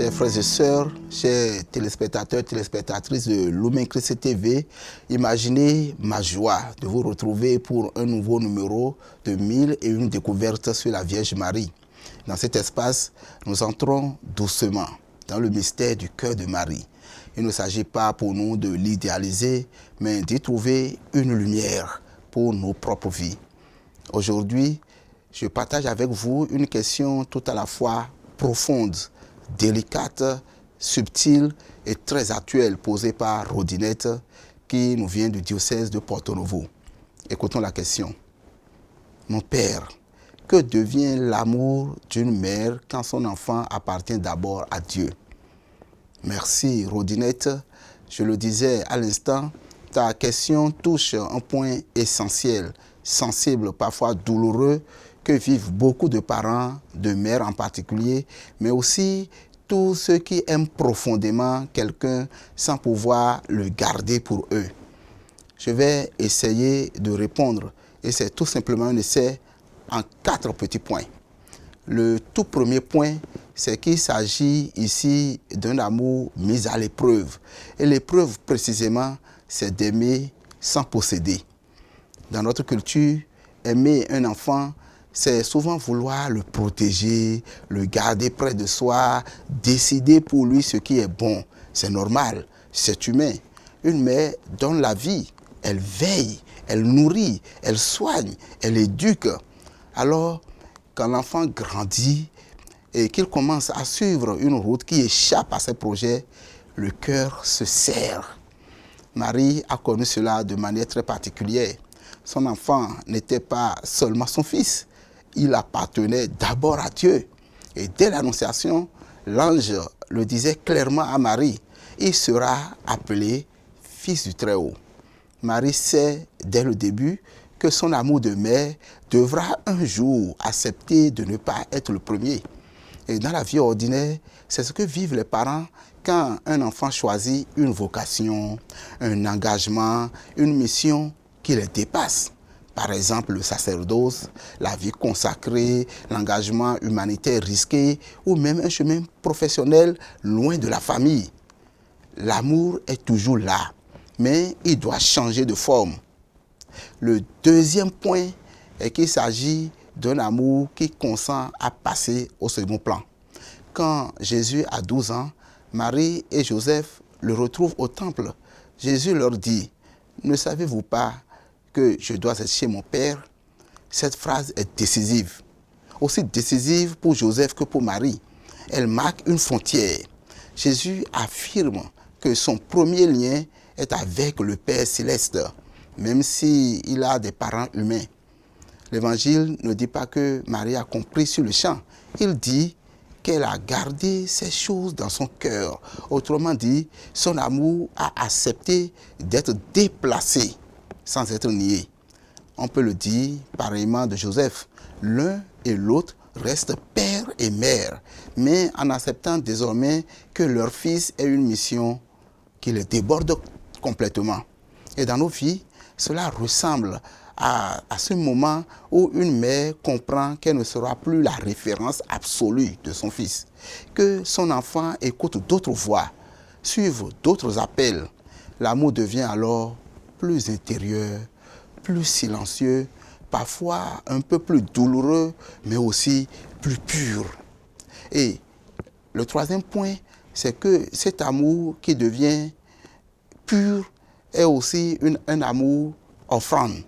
Chers frères et sœurs, chers téléspectateurs, téléspectatrices de Lumen Christ TV, imaginez ma joie de vous retrouver pour un nouveau numéro de 1001 découvertes sur la Vierge Marie. Dans cet espace, nous entrons doucement dans le mystère du cœur de Marie. Il ne s'agit pas pour nous de l'idéaliser, mais d'y trouver une lumière pour nos propres vies. Aujourd'hui, je partage avec vous une question tout à la fois profonde, délicate, subtile et très actuelle posée par Rodinette qui nous vient du diocèse de Porto Novo. Écoutons la question. Mon père, que devient l'amour d'une mère quand son enfant appartient d'abord à Dieu? Merci Rodinette. Je le disais à l'instant, ta question touche un point essentiel, sensible, parfois douloureux, que vivent beaucoup de parents, de mères en particulier, mais aussi tous ceux qui aiment profondément quelqu'un sans pouvoir le garder pour eux. Je vais essayer de répondre, et c'est tout simplement un essai en 4 petits points. Le tout premier point, c'est qu'il s'agit ici d'un amour mis à l'épreuve. Et l'épreuve, précisément, c'est d'aimer sans posséder. Dans notre culture, aimer un enfant, c'est souvent vouloir le protéger, le garder près de soi, décider pour lui ce qui est bon. C'est normal, c'est humain. Une mère donne la vie, elle veille, elle nourrit, elle soigne, elle éduque. Alors, quand l'enfant grandit et qu'il commence à suivre une route qui échappe à ses projets, le cœur se serre. Marie a connu cela de manière très particulière. Son enfant n'était pas seulement son fils, il appartenait d'abord à Dieu. Et dès l'Annonciation, l'ange le disait clairement à Marie, il sera appelé Fils du Très-Haut. Marie sait dès le début que son amour de mère devra un jour accepter de ne pas être le premier. Et dans la vie ordinaire, c'est ce que vivent les parents quand un enfant choisit une vocation, un engagement, une mission qui les dépasse. Par exemple, le sacerdoce, la vie consacrée, l'engagement humanitaire risqué ou même un chemin professionnel loin de la famille. L'amour est toujours là, mais il doit changer de forme. Le deuxième point est qu'il s'agit d'un amour qui consent à passer au second plan. Quand Jésus a 12 ans, Marie et Joseph le retrouvent au temple. Jésus leur dit, « Ne savez-vous pas que je dois être chez mon Père ?» Cette phrase est décisive. Aussi décisive pour Joseph que pour Marie. Elle marque une frontière. Jésus affirme que son premier lien est avec le Père céleste, même s'il a des parents humains. L'Évangile ne dit pas que Marie a compris sur le champ. Il dit qu'elle a gardé ces choses dans son cœur. Autrement dit, son amour a accepté d'être déplacé sans être nié. On peut le dire pareillement de Joseph. L'un et l'autre restent père et mère, mais en acceptant désormais que leur fils ait une mission qui les déborde complètement. Et dans nos vies, cela ressemble à ce moment où une mère comprend qu'elle ne sera plus la référence absolue de son fils, que son enfant écoute d'autres voix, suive d'autres appels. L'amour devient alors plus intérieur, plus silencieux, parfois un peu plus douloureux, mais aussi plus pur. Et le troisième point, c'est que cet amour qui devient pur est aussi un amour offrande.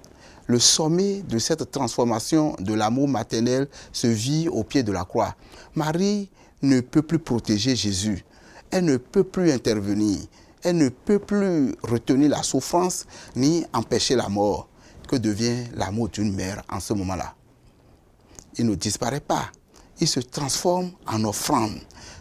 Le sommet de cette transformation de l'amour maternel se vit au pied de la croix. Marie ne peut plus protéger Jésus. Elle ne peut plus intervenir. Elle ne peut plus retenir la souffrance ni empêcher la mort. Que devient l'amour d'une mère en ce moment-là? Il ne disparaît pas. Il se transforme en offrande.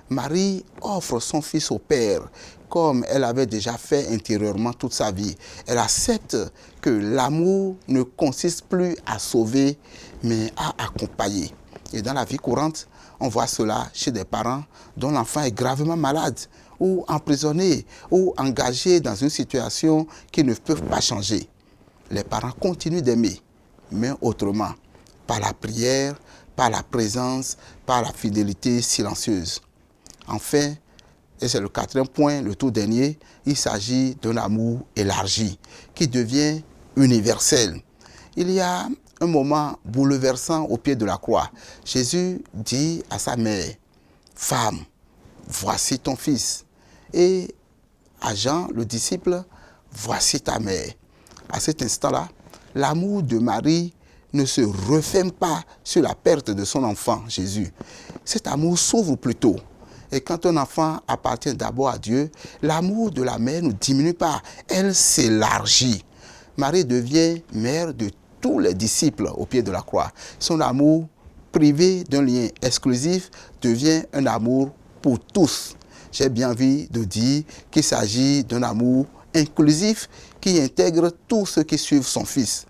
Marie offre son fils au Père, comme elle avait déjà fait intérieurement toute sa vie. Elle accepte que l'amour ne consiste plus à sauver, mais à accompagner. Et dans la vie courante, on voit cela chez des parents dont l'enfant est gravement malade, ou emprisonné, ou engagé dans une situation qu'ils ne peuvent pas changer. Les parents continuent d'aimer, mais autrement, par la prière, par la présence, par la fidélité silencieuse. Enfin, Et c'est le quatrième point, le tout dernier, il s'agit d'un amour élargi qui devient universel. Il y a un moment bouleversant au pied de la croix. Jésus dit à sa mère, « Femme, voici ton fils. » Et à Jean, le disciple, « Voici ta mère. » À cet instant-là, l'amour de Marie ne se referme pas sur la perte de son enfant, Jésus. Cet amour s'ouvre plutôt. Et quand un enfant appartient d'abord à Dieu, l'amour de la mère ne diminue pas, elle s'élargit. Marie devient mère de tous les disciples au pied de la croix. Son amour, privé d'un lien exclusif, devient un amour pour tous. J'ai bien envie de dire qu'il s'agit d'un amour inclusif qui intègre tous ceux qui suivent son Fils.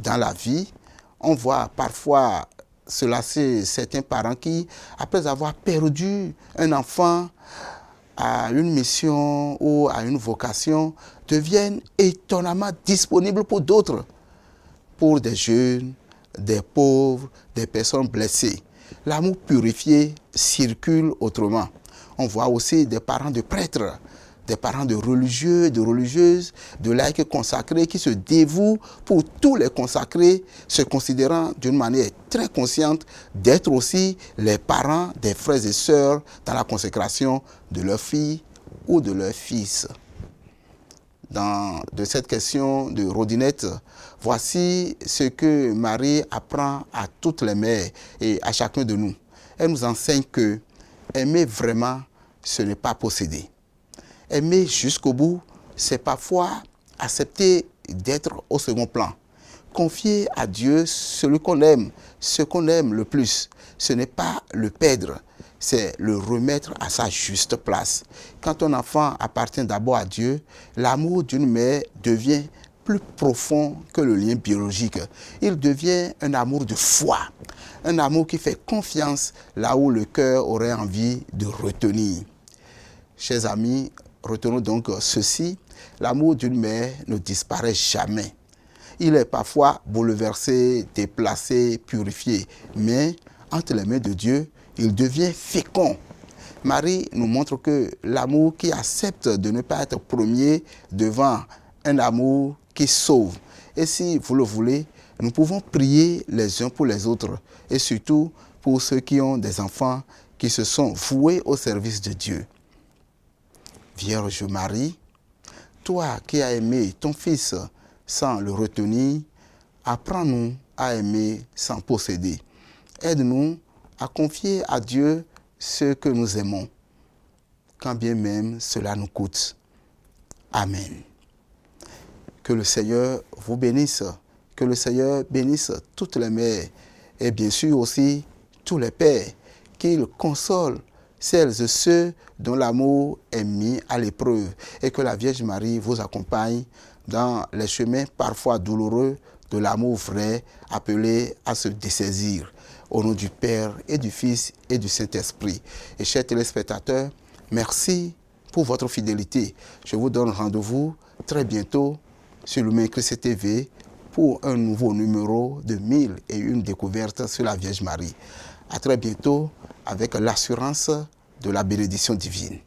Dans la vie, on voit parfois cela chez certains parents qui, après avoir perdu un enfant à une mission ou à une vocation, deviennent étonnamment disponibles pour d'autres, pour des jeunes, des pauvres, des personnes blessées. L'amour purifié circule autrement. On voit aussi des parents de prêtres, des parents de religieux, de religieuses, de laïcs consacrés qui se dévouent pour tous les consacrés, se considérant d'une manière très consciente d'être aussi les parents des frères et sœurs dans la consécration de leurs filles ou de leurs fils. De cette question de Rodinette, voici ce que Marie apprend à toutes les mères et à chacun de nous. Elle nous enseigne que aimer vraiment, ce n'est pas posséder. Aimer jusqu'au bout, c'est parfois accepter d'être au second plan. Confier à Dieu celui qu'on aime, ce qu'on aime le plus. Ce n'est pas le perdre, c'est le remettre à sa juste place. Quand un enfant appartient d'abord à Dieu, l'amour d'une mère devient plus profond que le lien biologique. Il devient un amour de foi, un amour qui fait confiance là où le cœur aurait envie de retenir. Chers amis, retenons donc ceci, l'amour d'une mère ne disparaît jamais. Il est parfois bouleversé, déplacé, purifié, mais entre les mains de Dieu, il devient fécond. Marie nous montre que l'amour qui accepte de ne pas être premier devant un amour qui sauve. Et si vous le voulez, nous pouvons prier les uns pour les autres, et surtout pour ceux qui ont des enfants qui se sont voués au service de Dieu. Vierge Marie, toi qui as aimé ton Fils sans le retenir, apprends-nous à aimer sans posséder. Aide-nous à confier à Dieu ce que nous aimons, quand bien même cela nous coûte. Amen. Que le Seigneur vous bénisse, que le Seigneur bénisse toutes les mères et bien sûr aussi tous les pères, qu'il console celles et ceux dont l'amour est mis à l'épreuve et que la Vierge Marie vous accompagne dans les chemins parfois douloureux de l'amour vrai appelé à se dessaisir. Au nom du Père et du Fils et du Saint-Esprit. Et chers téléspectateurs, merci pour votre fidélité. Je vous donne rendez-vous très bientôt sur Lumen Christ TV pour un nouveau numéro de 1001 découvertes sur la Vierge Marie. À très bientôt avec l'assurance de la bénédiction divine.